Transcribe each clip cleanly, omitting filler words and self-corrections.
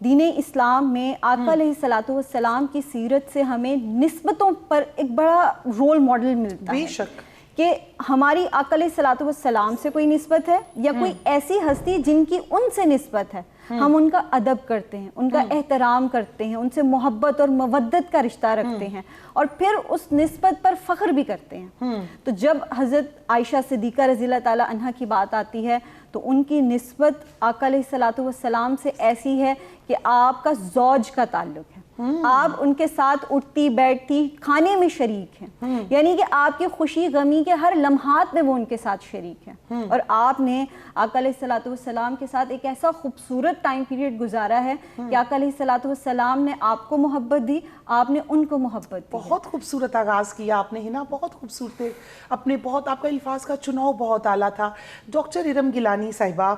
دین اسلام میں آقا علیہ الصلوۃ والسلام کی سیرت سے ہمیں نسبتوں پر ایک بڑا رول ماڈل ملتا ہے. بے شک کہ ہماری آقا علیہ الصلوۃ والسلام سے کوئی نسبت ہے یا کوئی ایسی ہستی جن کی ان سے نسبت ہے, ہم ان کا ادب کرتے ہیں, ان کا احترام کرتے ہیں, ان سے محبت اور مودت کا رشتہ رکھتے ہیں اور پھر اس نسبت پر فخر بھی کرتے ہیں. تو جب حضرت عائشہ صدیقہ رضی اللہ تعالی عنہا کی بات آتی ہے تو ان کی نسبت آقا علیہ الصلوۃ والسلام سے ایسی ہے کہ آپ کا زوج کا تعلق ہے, آپ ان کے ساتھ اٹھتی بیٹھتی کھانے میں شریک ہیں, یعنی کہ آپ کی خوشی غمی کے ہر لمحات میں وہ ان کے ساتھ شریک ہیں. اور آپ نے آقا علیہ الصلوۃ والسلام کے ساتھ ایک ایسا خوبصورت ٹائم پیریڈ گزارا ہے کہ آقا علیہ الصلوۃ والسلام نے آپ کو محبت دی, آپ نے ان کو محبت دی. بہت خوبصورت آغاز کیا آپ نے ہنا, بہت خوبصورت ہے, اپنے بہت آپ کا الفاظ کا چناؤ بہت اعلیٰ تھا. ڈاکٹر ارم گیلانی صاحبہ,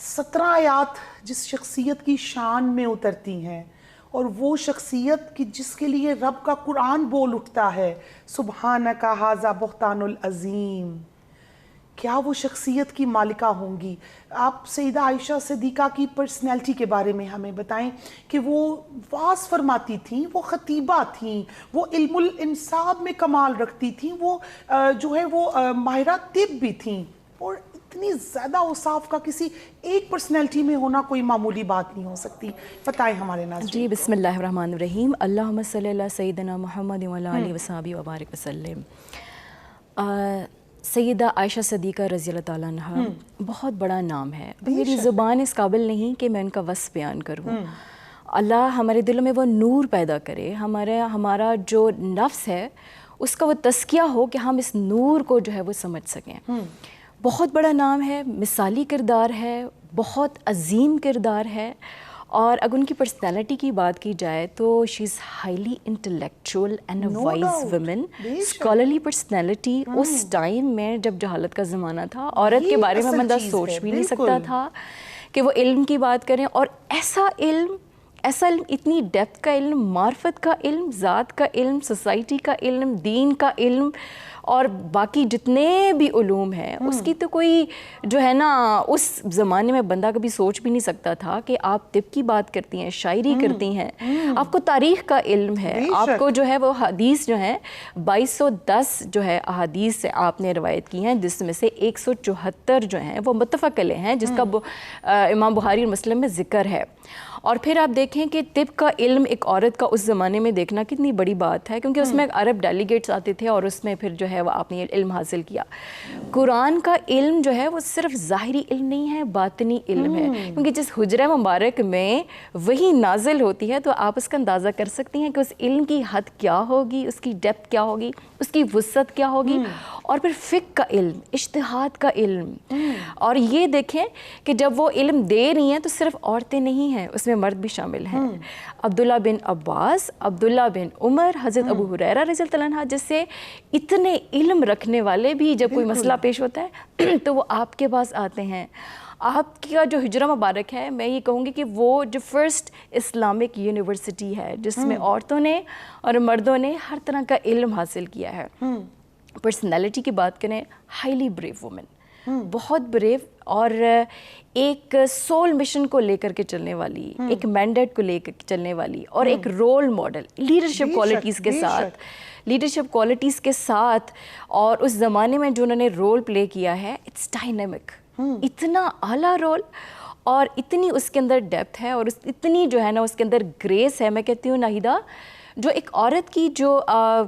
17 آیات جس شخصیت کی شان میں اترتی ہیں اور وہ شخصیت کی جس کے لیے رب کا قرآن بول اٹھتا ہے سبحانک ھذا بہتان العظیم, کیا وہ شخصیت کی مالکہ ہوں گی؟ آپ سیدہ عائشہ صدیقہ کی پرسنالٹی کے بارے میں ہمیں بتائیں کہ وہ واعظ فرماتی تھیں, وہ خطیبہ تھیں, وہ علم الانساب میں کمال رکھتی تھیں, وہ جو ہے وہ ماہرہ طب بھی تھیں, اور اتنی زیادہ اوصاف کا کسی ایک پرسنالٹی میں ہونا کوئی معمولی بات نہیں ہو سکتی. بتائیں ہمارے ناظرین. جی بسم اللہ الرحمن الرحیم. اللہم صلی اللہ سیدنا محمد وعلی آلہ وصحبہ وبارک وسلم. سیدہ عائشہ صدیقہ رضی اللہ تعالیٰ عنہ بہت بڑا نام ہے, میری زبان اس قابل نہیں کہ میں ان کا وصف بیان کروں. اللہ ہمارے دلوں میں وہ نور پیدا کرے, ہمارا جو نفس ہے اس کا وہ تزکیہ ہو کہ ہم اس نور کو جو ہے وہ سمجھ سکیں. بہت بڑا نام ہے, مثالی کردار ہے, بہت عظیم کردار ہے, اور اگر ان کی پرسنالٹی کی بات کی جائے تو she is highly intellectual and a wise women, scholarly personality. اس ٹائم میں جب جہالت کا زمانہ تھا, عورت کے بارے میں بندہ سوچ بھی نہیں سکتا تھا کہ وہ علم کی بات کریں, اور ایسا علم, اتنی ڈیپتھ کا علم, معرفت کا علم, ذات کا علم, سوسائٹی کا علم, دین کا علم, اور باقی جتنے بھی علوم ہیں اس کی تو کوئی جو ہے نا اس زمانے میں بندہ کبھی سوچ بھی نہیں سکتا تھا کہ آپ طب کی بات کرتی ہیں, شاعری کرتی ہیں, آپ کو تاریخ کا علم ہے, آپ کو جو ہے وہ حدیث جو ہے 2210 جو ہے احادیث سے آپ نے روایت کی ہیں, جس میں سے 174 جو ہیں وہ متفق علیہ ہیں, جس کا امام بخاری اور مسلم میں ذکر ہے. اور پھر آپ دیکھیں کہ طب کا علم ایک عورت کا اس زمانے میں دیکھنا کتنی بڑی بات ہے, کیونکہ اس میں عرب ڈیلیگیٹس آتے تھے اور اس میں پھر جو ہے وہ آپ نے علم حاصل کیا. قرآن کا علم جو ہے وہ صرف ظاہری علم نہیں ہے, باطنی علم ہے, کیونکہ جس حجرہ مبارک میں وہی نازل ہوتی ہے تو آپ اس کا اندازہ کر سکتی ہیں کہ اس علم کی حد کیا ہوگی, اس کی ڈیپتھ کیا ہوگی, اس کی وسعت کیا ہوگی. اور پھر فقہ کا علم, اجتہاد کا علم, اور یہ دیکھیں کہ جب وہ علم دے رہی ہیں تو صرف عورتیں نہیں ہیں, اس میں مرد بھی شامل ہیں. عبداللہ بن عباس, عبداللہ بن عمر, حضرت ابو ہریرہ رضی اللہ عنہ, جیسے اتنے علم رکھنے والے بھی جب کوئی مسئلہ پیش ہوتا ہے تو وہ آپ کے پاس آتے ہیں. آپ کا جو ہجرہ مبارک ہے, میں یہ کہوں گی کہ وہ جو فرسٹ اسلامک یونیورسٹی ہے جس میں عورتوں نے اور مردوں نے ہر طرح کا علم حاصل کیا ہے. پرسنالٹی کی بات کریں, ہائیلی بریو وومن, بہت بریو, اور ایک سول مشن کو لے کر کے چلنے والی, ایک مینڈیٹ کو لے کر کے چلنے والی, اور ایک رول ماڈل لیڈرشپ کوالٹیز کے ساتھ, اور اس زمانے میں جو انہوں نے رول پلے کیا ہے اٹس ڈائنامک, اتنا اعلیٰ رول, اور اتنی اس کے اندر ڈیپتھ ہے, اور اتنی جو ہے نا اس کے اندر گریس ہے. میں کہتی ہوں ناہیدہ, جو ایک عورت کی جو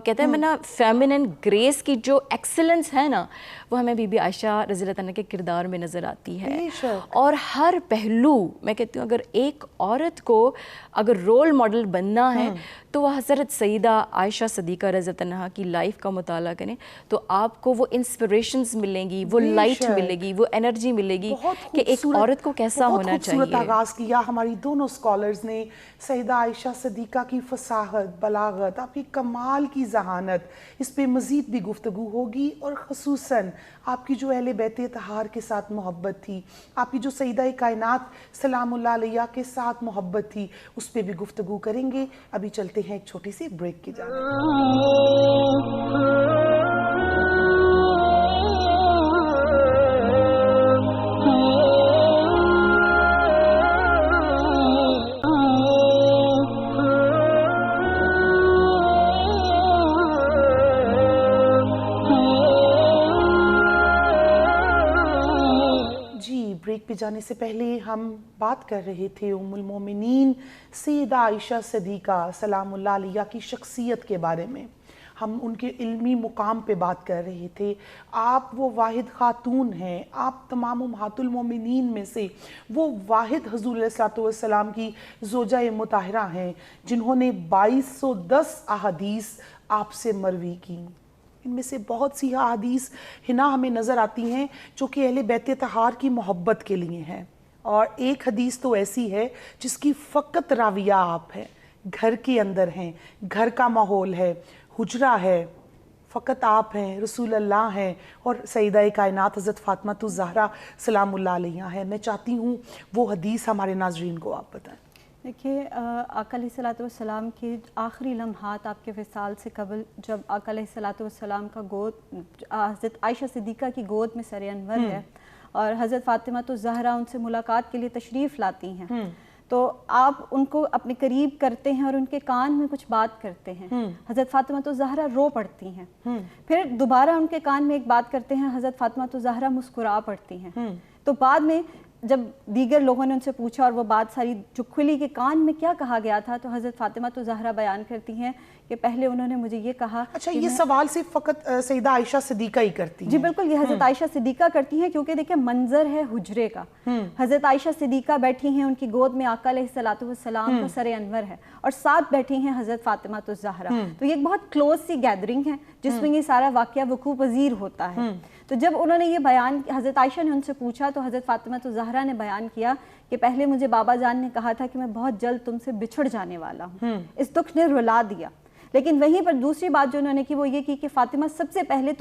کہتے ہیں میں نا فیمنن گریس کی جو ایکسلنس ہے نا, وہ ہمیں بی بی عائشہ رضی اللہ عنہ کے کردار میں نظر آتی ہے. اور ہر پہلو, میں کہتی ہوں اگر ایک عورت کو اگر رول ماڈل بننا ہے تو وہ حضرت سیدہ عائشہ صدیقہ رضی اللہ عنہ کی لائف کا مطالعہ کریں تو آپ کو وہ انسپریشنز ملیں گی, وہ لائٹ ملے گی, وہ انرجی ملے گی کہ ایک عورت کو کیسا ہونا چاہیے. بہت خوبصورت آغاز کیا ہماری دونوں اسکالرز نے. سیدہ عائشہ صدیقہ کی فصاحت, بلاغت, آپ کی کمال کی ذہانت, اس پہ مزید بھی گفتگو ہوگی, اور خصوصاً آپ کی جو اہل بیت اطہار کے ساتھ محبت تھی, آپ کی جو سیدہ کائنات سلام اللہ علیہ کے ساتھ محبت تھی, اس پہ بھی گفتگو کریں گے. ابھی چلتے ہیں ایک چھوٹی سی بریک کی جانب. پہ جانے سے پہلے ہم بات کر رہے تھے ام المومنین سیدہ عائشہ صدیقہ سلام اللہ علیہا کی شخصیت کے بارے میں. ہم ان کے علمی مقام پہ بات کر رہے تھے. آپ وہ واحد خاتون ہیں, آپ تمام امہات المومنین میں سے وہ واحد حضور علیہ الصلوۃ والسلام کی زوجہ مطہرہ ہیں جنہوں نے 2210 احادیث آپ سے مروی کی. ان میں سے بہت سی احادیث ہنا ہمیں نظر آتی ہیں جو کہ اہل بیت طہار کی محبت کے لیے ہیں, اور ایک حدیث تو ایسی ہے جس کی فقط راویہ آپ ہیں, گھر کے اندر ہیں, گھر کا ماحول ہے, حجرہ ہے, فقط آپ ہیں, رسول اللہ ہیں اور سیدہ کائنات حضرت فاطمہ الزہرا سلام اللہ علیہا ہے. میں چاہتی ہوں وہ حدیث ہمارے ناظرین کو آپ بتائیں. دیکھیے آقا علیہ الصلوۃ والسلام کے آخری لمحات آپ کے وصال سے قبل جب آقا علیہ الصلوۃ والسلام کا گود حضرت عائشہ صدیقہ کی گود میں سر انور ہے اور حضرت فاطمہ الزہرا ان سے ملاقات کے لیے تشریف لاتی ہیں, تو آپ ان کو اپنے قریب کرتے ہیں اور ان کے کان میں کچھ بات کرتے ہیں. حضرت فاطمہ الزہرا رو پڑتی ہیں, پھر دوبارہ ان کے کان میں ایک بات کرتے ہیں, حضرت فاطمہ الزہرا مسکرا پڑتی ہیں. تو بعد میں جب دیگر لوگوں نے ان سے پوچھا اور وہ بات ساری جو کھلی کہ کان میں کیا کہا گیا تھا, تو حضرت فاطمہ الزہرا بیان کرتی ہیں کہ پہلے انہوں نے مجھے یہ کہا. اچھا, یہ سوال صرف فقط سیدہ عائشہ صدیقہ ہی کرتی ہیں؟ جی بالکل, یہ حضرت عائشہ صدیقہ کرتی ہیں, کیونکہ دیکھیں منظر ہے حجرے کا. حضرت عائشہ صدیقہ بیٹھی ہیں, ان کی گود میں آقا علیہ الصلوۃ والسلام کا سر انور ہے اور ساتھ بیٹھی ہیں حضرت فاطمہ الزہرا. تو یہ ایک بہت کلوز سی گیدرنگ ہے جس میں یہ سارا واقعہ وقوع پذیر ہوتا ہے. تو جب انہوں نے یہ بیان, حضرت عائشہ نے ان سے پوچھا تو حضرت فاطمہ الزہرا نے بیان کیا کہ پہلے مجھے بابا جان نے کہا تھا کہ میں بہت جلد تم سے بچھڑ جانے والا ہوں, اس دکھ نے رلا دیا. لیکن وہیں پر دوسری بات جو انہوں نے کی وہ یہ کی کہ فاطمہ سب سے پہلے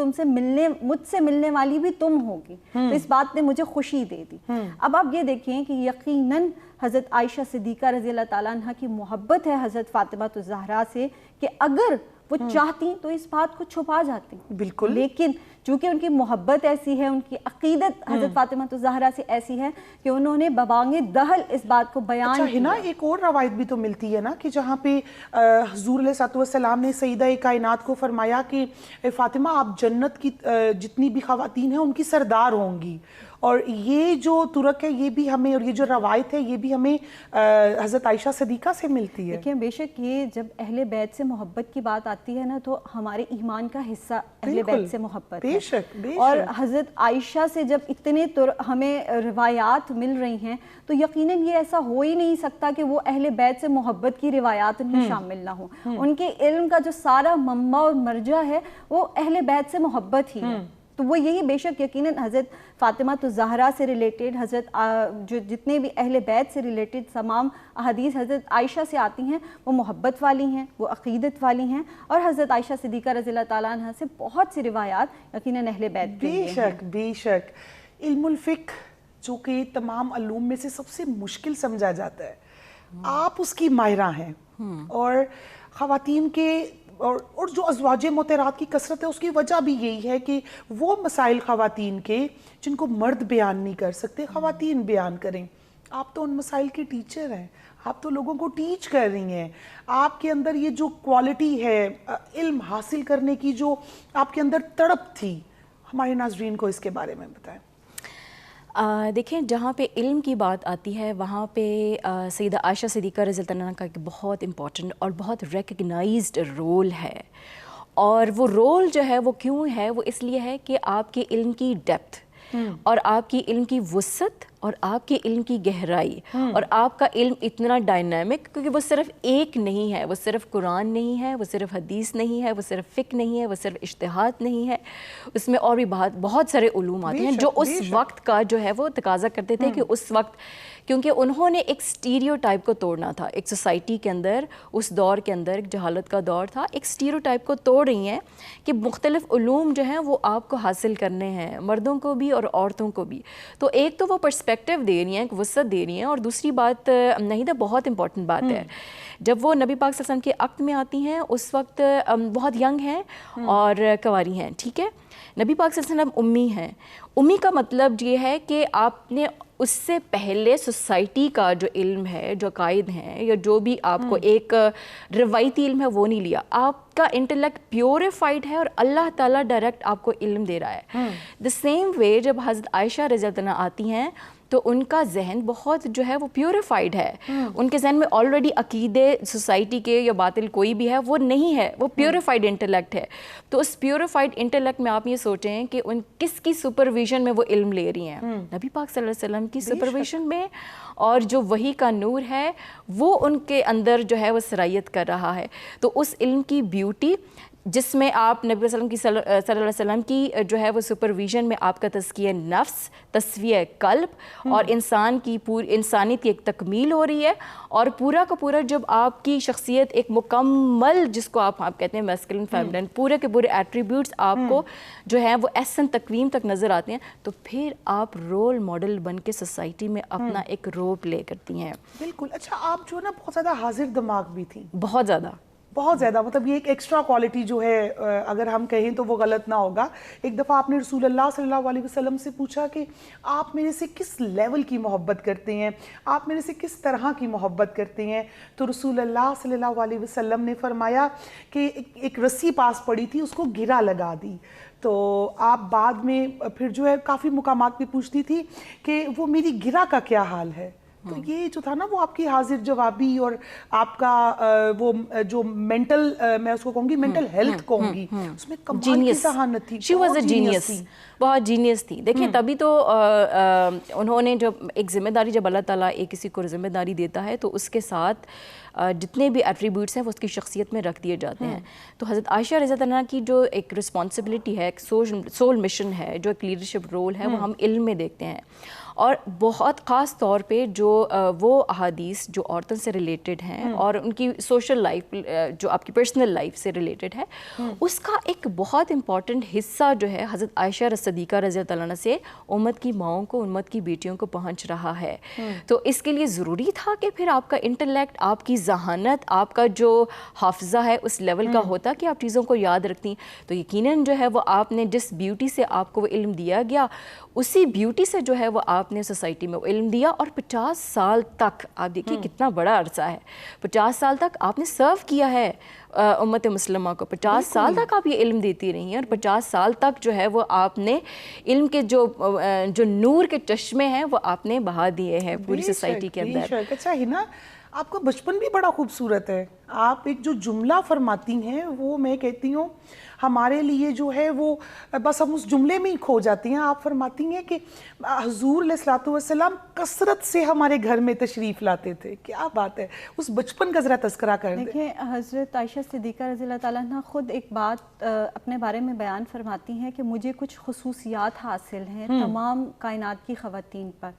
مجھ سے ملنے والی بھی تم ہوگی, تو اس بات نے مجھے خوشی دے دی. اب آپ یہ دیکھیں کہ یقیناً حضرت عائشہ صدیقہ رضی اللہ تعالیٰ عنہ کی محبت ہے حضرت فاطمہ الزہرا سے کہ اگر وہ چاہتی تو اس بات کو چھپا جاتی. بالکل. لیکن چونکہ ان کی محبت ایسی ہے, ان کی عقیدت حضرت فاطمہ الزہرا سے ایسی ہے کہ انہوں نے ببانگ دہل اس بات کو بیان کیا. اچھا ہنا, ایک اور روایت بھی تو ملتی ہے نا کہ جہاں پہ حضور علیہ الصلوۃ والسلام نے سیدہ کائنات کو فرمایا کہ فاطمہ آپ جنت کی جتنی بھی خواتین ہیں ان کی سردار ہوں گی, اور یہ جو ترک ہے یہ بھی ہمیں, اور یہ جو روایت ہے یہ بھی ہمیں حضرت عائشہ صدیقہ سے ملتی ہے. دیکھیں بے شک یہ جب اہل بیت سے محبت کی بات آتی ہے نا تو ہمارے ایمان کا حصہ اہل بیت سے محبت ہے. اور حضرت عائشہ سے جب اتنے ہمیں روایات مل رہی ہیں تو یقیناً یہ ایسا ہو ہی نہیں سکتا کہ وہ اہل بیت سے محبت کی روایات ان میں شامل نہ ہوں. ان کے علم کا جو سارا منبع اور مرجع ہے وہ اہل بیت سے محبت ہی ہے. تو وہ یہی بے شک یقیناً حضرت فاطمہ الزہرا سے ریلیٹڈ, حضرت جو جتنے بھی اہل بیت سے ریلیٹڈ تمام احادیث حضرت عائشہ سے آتی ہیں وہ محبت والی ہیں, وہ عقیدت والی ہیں, اور حضرت عائشہ صدیقہ رضی اللہ تعالیٰ عنہ سے بہت سی روایات یقیناً اہل بیت کے لیے ہیں. بے شک. علم الفقہ جو کہ تمام علوم میں سے سب سے مشکل سمجھا جاتا ہے, آپ اس کی ماہرہ ہیں, اور خواتین کے اور جو ازواج مطہرات کی کثرت ہے اس کی وجہ بھی یہی ہے کہ وہ مسائل خواتین کے جن کو مرد بیان نہیں کر سکتے خواتین بیان کریں. آپ تو ان مسائل کے ٹیچر ہیں, آپ تو لوگوں کو ٹیچ کر رہی ہیں. آپ کے اندر یہ جو کوالٹی ہے علم حاصل کرنے کی, جو آپ کے اندر تڑپ تھی, ہمارے ناظرین کو اس کے بارے میں بتائیں. دیکھیں جہاں پہ علم کی بات آتی ہے وہاں پہ سیدہ عائشہ صدیقہ رضی اللہ عنہ کا ایک بہت امپورٹنٹ اور بہت ریکگنائزڈ رول ہے, اور وہ رول جو ہے وہ کیوں ہے, وہ اس لیے ہے کہ آپ کے علم کی ڈیپتھ اور آپ کی علم کی وسعت اور آپ کے علم کی گہرائی اور آپ کا علم اتنا ڈائنامک, کیونکہ وہ صرف ایک نہیں ہے, وہ صرف قرآن نہیں ہے, وہ صرف حدیث نہیں ہے, وہ صرف فقہ نہیں ہے, وہ صرف اجتہاد نہیں ہے, اس میں اور بھی بہت سارے علوم آتے ہیں جو اس وقت کا جو ہے وہ تقاضا کرتے تھے کہ اس وقت, کیونکہ انہوں نے ایک سٹیریو ٹائپ کو توڑنا تھا ایک سوسائٹی کے اندر, اس دور کے اندر ایک جہالت کا دور تھا, ایک سٹیریو ٹائپ کو توڑ رہی ہیں کہ مختلف علوم جو ہیں وہ آپ کو حاصل کرنے ہیں, مردوں کو بھی اور عورتوں کو بھی. تو ایک تو وہ پرسپیکٹیو دے رہی ہیں, ایک وسعت دے رہی ہیں, اور دوسری بات نہیں تھا بہت امپورٹنٹ بات ہے, جب وہ نبی پاک صلی اللہ علیہ وسلم کے عقد میں آتی ہیں اس وقت بہت ینگ ہیں اور کنواری ہیں, ٹھیک ہے. نبی پاک صلی اللہ علیہ وسلم امی ہیں. امی کا مطلب یہ ہے کہ آپ نے اس سے پہلے سوسائٹی کا جو علم ہے, جو عقائد ہیں, یا جو بھی آپ کو ایک روایتی علم ہے وہ نہیں لیا. آپ کا انٹلیکٹ پیوریفائڈ ہے اور اللہ تعالیٰ ڈائریکٹ آپ کو علم دے رہا ہے. دا سیم وے جب حضرت عائشہ رضی اللہ عنہ آتی ہیں تو ان کا ذہن بہت جو ہے وہ پیوریفائڈ ہے. ان کے ذہن میں آلریڈی عقیدے سوسائٹی کے یا باطل کوئی بھی ہے وہ نہیں ہے, وہ پیوریفائڈ انٹلیکٹ ہے. تو اس پیوریفائڈ انٹلیکٹ میں آپ یہ سوچیں کہ ان کس کی سپرویژن میں وہ علم لے رہی ہیں, نبی پاک صلی اللہ علیہ وسلم کی سپرویژن میں, اور جو وحی کا نور ہے وہ ان کے اندر جو ہے وہ سرایت کر رہا ہے. تو اس علم کی بیوٹی جس میں آپ نبی صلی اللہ علیہ وسلم کی جو ہے وہ سپرویژن میں آپ کا تزکیہ نفس, تصفیہ قلب اور انسان کی انسانیت کی ایک تکمیل ہو رہی ہے, اور پورا کا پورا جب آپ کی شخصیت ایک مکمل, جس کو آپ کہتے ہیں میسکلن فیمنن, پورے کے پورے ایٹریبیوٹس آپ کو جو ہیں وہ احسن تقویم تک نظر آتے ہیں, تو پھر آپ رول ماڈل بن کے سوسائٹی میں اپنا ایک رول پلے کرتی ہیں. بالکل. اچھا, آپ جو ہے نا بہت زیادہ حاضر دماغ بھی تھی, بہت زیادہ, مطلب یہ ایک ایکسٹرا کوالٹی جو ہے, اگر ہم کہیں تو وہ غلط نہ ہوگا. ایک دفعہ آپ نے رسول اللہ صلی اللہ علیہ وسلم سے پوچھا کہ آپ میرے سے کس لیول کی محبت کرتے ہیں, آپ میرے سے کس طرح کی محبت کرتے ہیں. تو رسول اللہ صلی اللہ علیہ وسلم نے فرمایا کہ ایک رسی پاس پڑی تھی, اس کو گرا لگا دی. تو آپ بعد میں پھر جو ہے کافی مقامات پہ پوچھتی تھی کہ وہ میری گرا کا کیا حال ہے. تو یہ جو تھا نا وہ آپ کی حاضر جوابی اور آپ کا وہ جو مینٹل, میں اس کو کہوں گی مینٹل ہیلتھ کہوں گی, اس میں کمال کی ذہانت تھی. شی واز اے جینیس, بہت جینیس تھی. دیکھیں تبھی تو انہوں نے جب ایک ذمہ داری, جب اللہ تعالیٰ ایک کسی کو ذمہ داری دیتا ہے تو اس کے ساتھ جتنے بھی ایٹریبیوٹس ہیں وہ اس کی شخصیت میں رکھ دیے جاتے ہیں. تو حضرت عائشہ رضی اللہ عنہا کی جو ایک رسپانسبلٹی ہے, ایک سول مشن ہے, جو ایک لیڈرشپ رول ہے, وہ ہم علم میں دیکھتے ہیں. اور بہت خاص طور پہ جو وہ احادیث جو عورتوں سے ریلیٹڈ ہیں اور ان کی سوشل لائف, جو آپ کی پرسنل لائف سے ریلیٹڈ ہے, اس کا ایک بہت امپورٹنٹ حصہ جو ہے حضرت عائشہ صدیقہ رضی اللہ عنہا سے امت کی ماؤں کو, امت کی بیٹیوں کو پہنچ رہا ہے. تو اس کے لیے ضروری تھا کہ پھر آپ کا انٹلیکٹ, آپ کی ذہانت, آپ کا جو حافظہ ہے اس لیول کا ہوتا کہ آپ چیزوں کو یاد رکھتی. تو یقیناً جو ہے وہ آپ نے جس بیوٹی سے آپ کو وہ علم دیا گیا, اسی بیوٹی سے جو ہے وہ آپ نے سوسائٹی میں علم دیا. اور 50 سال تک, آپ دیکھیے کتنا بڑا عرصہ ہے, 50 سال تک آپ نے سرو کیا ہے امت مسلمہ کو. 50 سال تک آپ یہ علم دیتی رہی ہیں, اور 50 سال تک جو ہے وہ آپ نے علم کے جو نور کے چشمے ہیں وہ آپ نے بہا دیے ہیں پوری سوسائٹی کے اندر. اچھا ہی نا, آپ کا بچپن بھی بڑا خوبصورت ہے. آپ ایک جو جملہ فرماتی ہیں وہ میں کہتی ہوں ہمارے لیے جو ہے وہ بس ہم اس جملے میں ہی کھو جاتی ہیں. آپ فرماتی ہیں کہ حضور علیہ الصلوۃ والسلام کثرت سے ہمارے گھر میں تشریف لاتے تھے. کیا بات ہے, اس بچپن کا ذرا تذکرہ کر دیں. دیکھیں, حضرت عائشہ صدیقہ رضی اللہ تعالیٰ عنہ خود ایک بات اپنے بارے میں بیان فرماتی ہیں کہ مجھے کچھ خصوصیات حاصل ہیں تمام کائنات کی خواتین پر.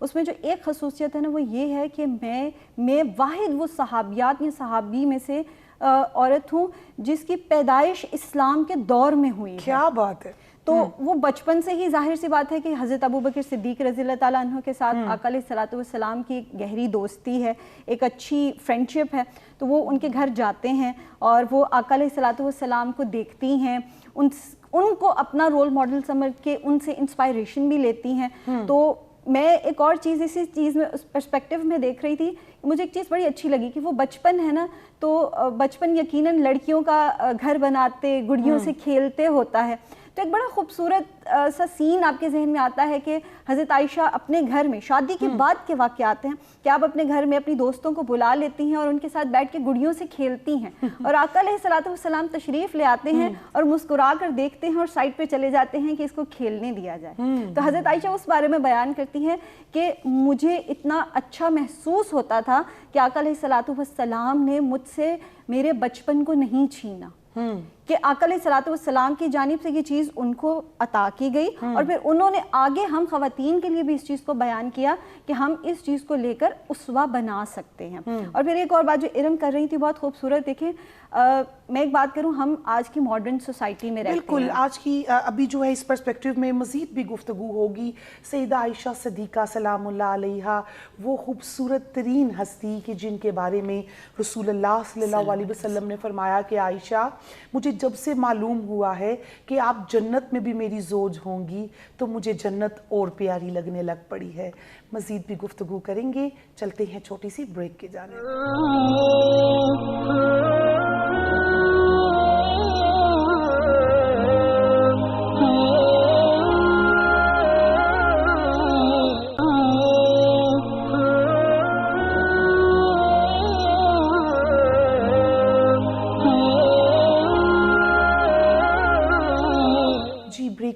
اس میں جو ایک خصوصیت ہے نا وہ یہ ہے کہ میں واحد وہ صحابیات یا صحابی میں سے عورت ہوں جس کی پیدائش اسلام کے دور میں ہوئی ہے. کیا بات ہے. تو وہ بچپن سے ہی ظاہر سی بات ہے کہ حضرت ابوبکر صدیق رضی اللہ تعالیٰ عنہ کے ساتھ آقا علیہ الصلوۃ والسلام کی ایک گہری دوستی ہے, ایک اچھی فرینڈشپ ہے. تو وہ ان کے گھر جاتے ہیں اور وہ آقا علیہ الصلوۃ والسلام کو دیکھتی ہیں, ان کو اپنا رول ماڈل سمجھ کے ان سے انسپائریشن بھی لیتی ہیں. تو میں ایک اور چیز اسی چیز میں اس پرسپیکٹیو میں دیکھ رہی تھی, مجھے ایک چیز بڑی اچھی لگی کہ وہ بچپن ہے نا, تو بچپن یقیناً لڑکیوں کا گھر بناتے, گڑیوں سے کھیلتے ہوتا ہے. تو ایک بڑا خوبصورت سا سین آپ کے ذہن میں آتا ہے کہ حضرت عائشہ اپنے گھر میں, شادی کے بعد کے واقعات ہیں کہ آپ اپنے گھر میں اپنی دوستوں کو بلا لیتی ہیں اور ان کے ساتھ بیٹھ کے گڑیوں سے کھیلتی ہیں, اور آقا علیہ الصلوۃ والسلام تشریف لے آتے ہیں اور مسکرا کر دیکھتے ہیں اور سائڈ پہ چلے جاتے ہیں کہ اس کو کھیلنے دیا جائے. تو حضرت عائشہ اس بارے میں بیان کرتی ہیں کہ مجھے اتنا اچھا محسوس ہوتا تھا کہ آقا علیہ الصلوۃ والسلام نے مجھ سے میرے بچپن کو نہیں چھینا, کہ آقا علیہ الصلوۃ والسلام کی جانب سے یہ چیز ان کو عطا کی گئی, اور پھر انہوں نے آگے ہم خواتین کے لیے بھی اس چیز کو بیان کیا کہ ہم اس چیز کو لے کر اسوہ بنا سکتے ہیں. اور پھر ایک اور بات جو ارم کر رہی تھی بہت خوبصورت, دیکھیں میں ایک بات کروں, ہم آج کی ماڈرن سوسائٹی میں رہتے ہیں. بالکل, آج کی ابھی جو ہے اس پرسپیکٹیو میں مزید بھی گفتگو ہوگی. سیدہ عائشہ صدیقہ سلام اللہ علیہا, وہ خوبصورت ترین ہستی کہ جن کے بارے میں رسول اللہ صلی اللہ علیہ وسلم نے فرمایا کہ عائشہ مجھے جب سے معلوم ہوا ہے کہ آپ جنت میں بھی میری زوج ہوں گی تو مجھے جنت اور پیاری لگنے لگ پڑی ہے. مزید بھی گفتگو کریں گے, چلتے ہیں چھوٹی سی بریک کے جانب.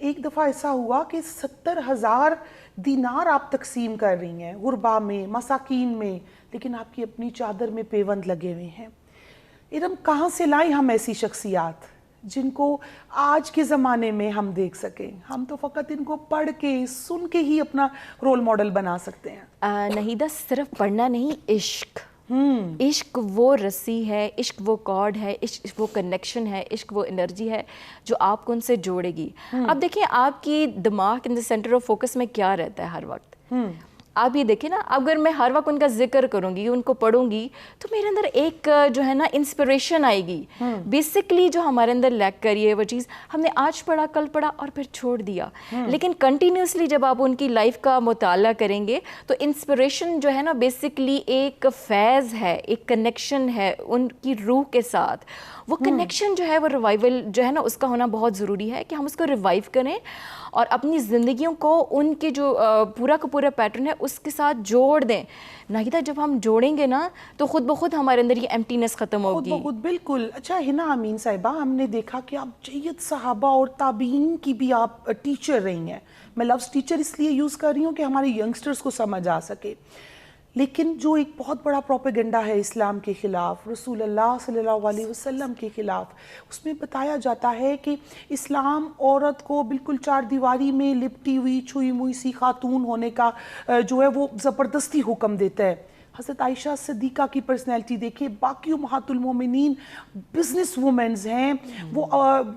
ایک دفعہ ایسا ہوا کہ 70,000 دینار آپ تقسیم کر رہی ہیں غربا میں، مساکین میں، لیکن آپ کی اپنی چادر میں پیوند لگے ہوئے ہیں. ارم کہاں سے لائیں ہم ایسی شخصیات جن کو آج کے زمانے میں ہم دیکھ سکیں؟ ہم تو فقط ان کو پڑھ کے سن کے ہی اپنا رول ماڈل بنا سکتے ہیں. نہیدہ صرف پڑھنا نہیں، عشق وہ رسی ہے، عشق وہ کارڈ ہے، عشق وہ کنیکشن ہے، عشق وہ انرجی ہے جو آپ کو ان سے جوڑے گی. اب دیکھیں آپ کی دماغ ان دا سینٹر آف فوکس میں کیا رہتا ہے ہر وقت. آپ یہ دیکھیں نا، اگر میں ہر وقت ان کا ذکر کروں گی، ان کو پڑھوں گی، تو میرے اندر ایک جو ہے نا انسپریشن آئے گی. بیسکلی جو ہمارے اندر لیک کری ہے وہ چیز ہم نے آج پڑھا، کل پڑھا اور پھر چھوڑ دیا. لیکن کنٹینیوسلی جب آپ ان کی لائف کا مطالعہ کریں گے تو انسپریشن جو ہے نا بیسکلی ایک فیض ہے، ایک کنیکشن ہے ان کی روح کے ساتھ. وہ کنیکشن جو ہے وہ ریوائول جو ہے نا اس کا ہونا بہت ضروری ہے کہ ہم اس کو ریوائیو کریں اور اپنی زندگیوں کو ان کے جو پورا کا پورا پیٹرن ہے اس کے ساتھ جوڑ دیں. ناہیدہ جب ہم جوڑیں گے نا تو خود بخود ہمارے اندر یہ ایمٹینس ختم ہوگی. خود بخود بالکل. اچھا ہنا امین صاحبہ، ہم نے دیکھا کہ آپ جید صحابہ اور تابعین کی بھی آپ ٹیچر رہی ہیں. میں لفظ ٹیچر اس لیے یوز کر رہی ہوں کہ ہمارے ینگسٹرز کو سمجھ آ سکے. لیکن جو ایک بہت بڑا پروپیگنڈا ہے اسلام کے خلاف، رسول اللہ صلی اللہ علیہ وسلم کے خلاف، اس میں بتایا جاتا ہے کہ اسلام عورت کو بالکل چار دیواری میں لپٹی ہوئی چھوئی موئی سی خاتون ہونے کا جو ہے وہ زبردستی حکم دیتا ہے. حضرت عائشہ صدیقہ کی پرسنالٹی دیکھیں، باقی امہات المومنین بزنس وومنز ہیں، وہ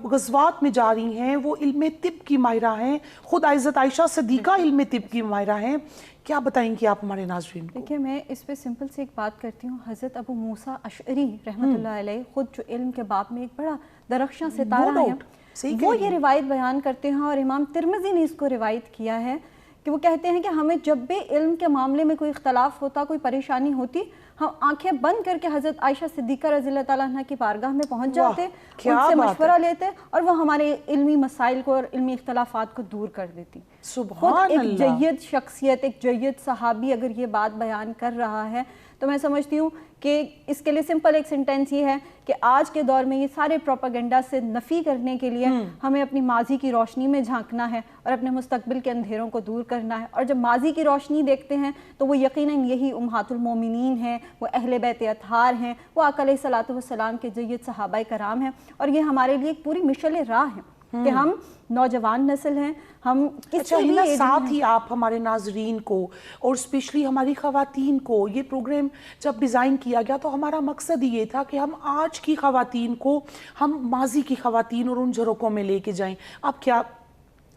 غزوات میں جا رہی ہیں، وہ علم طب کی ماہرہ ہیں، خود حضرت عائشہ صدیقہ علم طب کی ماہرہ ہیں. کیا بتائیں گے آپ ہمارے ناظرین کو؟ دیکھیں میں اس پہ سمپل سے ایک بات کرتی ہوں. حضرت ابو موسیٰ اشعری رحمۃ اللہ علیہ خود جو علم کے باب میں ایک بڑا درخشاں ستارہ ہیں، وہ یہ روایت بیان کرتے ہیں اور امام ترمذی نے اس کو روایت کیا ہے کہ وہ کہتے ہیں کہ ہمیں جب بھی علم کے معاملے میں کوئی اختلاف ہوتا، کوئی پریشانی ہوتی، ہم آنکھیں بند کر کے حضرت عائشہ صدیقہ رضی اللہ تعالیٰ عنہ کی بارگاہ میں پہنچ جاتے، ان سے مشورہ لیتے اور وہ ہمارے علمی مسائل کو اور علمی اختلافات کو دور کر دیتی. خود ایک جید شخصیت، ایک جید صحابی اگر یہ بات بیان کر رہا ہے تو میں سمجھتی ہوں کہ اس کے لیے سمپل ایک سینٹینس یہ ہے کہ آج کے دور میں یہ سارے پروپیگنڈا سے نفی کرنے کے لیے ہمیں اپنی ماضی کی روشنی میں جھانکنا ہے اور اپنے مستقبل کے اندھیروں کو دور کرنا ہے. اور جب ماضی کی روشنی دیکھتے ہیں تو وہ یقیناً یہی امہات المومنین ہیں، وہ اہل بیت اطہار ہیں، وہ آقا علیہ الصلوۃ والسلام کے جید صحابہ کرام ہیں. اور یہ ہمارے لیے ایک پوری مشعل راہ ہے کہ ہم نوجوان نسل ہیں، ہم کسی بھی ساتھ ہی آپ ہمارے ناظرین کو اور اسپیشلی ہماری خواتین کو، یہ پروگرام جب ڈیزائن کیا گیا تو ہمارا مقصد یہ تھا کہ ہم آج کی خواتین کو ہم ماضی کی خواتین اور ان جھروکوں میں لے کے جائیں. آپ کیا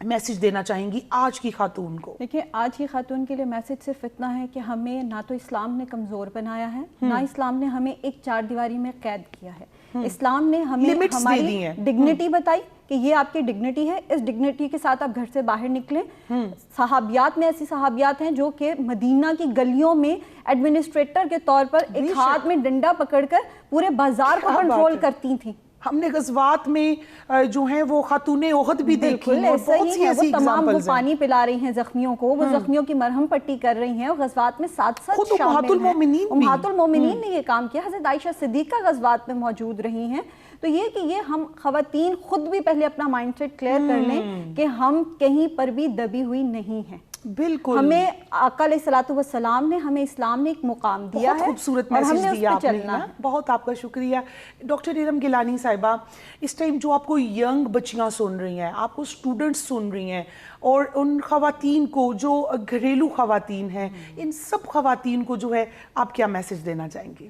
میسج دینا چاہیں گی آج کی خاتون کو؟ دیکھیں آج کی خاتون کے لیے میسج صرف اتنا ہے کہ ہمیں نہ تو اسلام نے کمزور بنایا ہے، نہ اسلام نے ہمیں ایک چار دیواری میں قید کیا ہے. اسلام نے ہمیں ہماری ڈگنیٹی بتائی کہ یہ آپ کی ڈگنیٹی ہے، اس ڈگنیٹی کے ساتھ آپ گھر سے باہر نکلیں. صحابیات میں ایسی صحابیات ہیں جو کہ مدینہ کی گلیوں میں ایڈمنسٹریٹر کے طور پر ایک ہاتھ میں ڈنڈا پکڑ کر پورے بازار کو کنٹرول کرتی تھیں. ہم نے غزوات میں جو ہیں وہ خاتون احد بھی دیکھی ہیں، بہت سی ایسی تمام وہ پانی پلا رہی ہیں زخمیوں کو، وہ زخمیوں کی مرہم پٹی کر رہی ہیں، اور غزوات میں ساتھ ساتھ خود امہات المومنین نے یہ کام کیا. حضرت عائشہ صدیقہ غزوات میں موجود رہی ہیں. تو یہ کہ یہ ہم خواتین خود بھی پہلے اپنا مائنڈ سیٹ کلیئر کر لیں کہ ہم کہیں پر بھی دبی ہوئی نہیں ہیں. بالکل، ہمیں آقا علیہ الصلوۃ والسلام نے، ہمیں اسلام نے ایک مقام دیا ہے، خوبصورت میسج دیا آپ نے. بہت آپ کا شکریہ. ڈاکٹر ارم گیلانی صاحبہ، اس ٹائم جو آپ کو ینگ بچیاں سن رہی ہیں، آپ کو اسٹوڈنٹس سن رہی ہیں، اور ان خواتین کو جو گھریلو خواتین ہیں، ان سب خواتین کو جو ہے آپ کیا میسج دینا چاہیں گی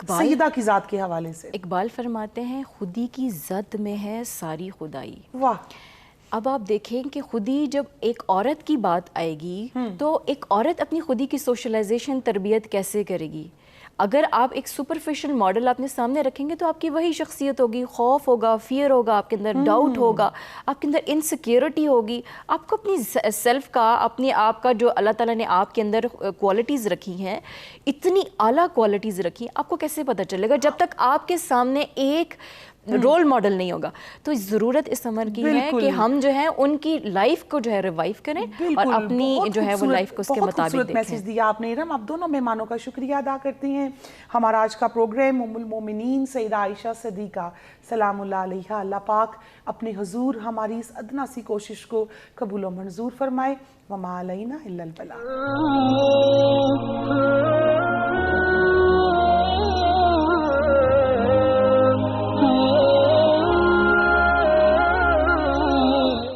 سیدہ کی ذات کے حوالے سے؟ اقبال فرماتے ہیں خودی کی زد میں ہے ساری خدائی. واہ. اب آپ دیکھیں کہ خودی جب ایک عورت کی بات آئے گی تو ایک عورت اپنی خودی کی سوشلائزیشن تربیت کیسے کرے گی؟ اگر آپ ایک سپرفیشل ماڈل اپنے سامنے رکھیں گے تو آپ کی وہی شخصیت ہوگی. خوف ہوگا، فیئر ہوگا، آپ کے اندر ڈاؤٹ ہوگا، آپ کے اندر انسیکیورٹی ہوگی. آپ کو اپنی سیلف کا، اپنے آپ کا جو اللہ تعالیٰ نے آپ کے اندر کوالٹیز رکھی ہیں، اتنی اعلیٰ کوالٹیز رکھی ہیں، آپ کو کیسے پتہ چلے گا جب تک آپ کے سامنے ایک رول ماڈل نہیں ہوگا. تو ضرورت اس عمر کی ہے کہ ہم جو ہے ان کی لائف کو جو ہے ریوائیو کریں اور اپنی جو ہے وہ لائف کو اس کے مطابق دیکھیں. میسج دیا آپ نے ارم. آپ دونوں مہمانوں کا شکریہ ادا کرتی ہیں. ہمارا آج کا پروگرام ام المومنین سیدہ عائشہ صدیقہ سلام اللہ علیہا، اللہ پاک اپنے حضور ہماری اس ادنا سی کوشش کو قبول و منظور فرمائے. وما علینا الا البلاغ.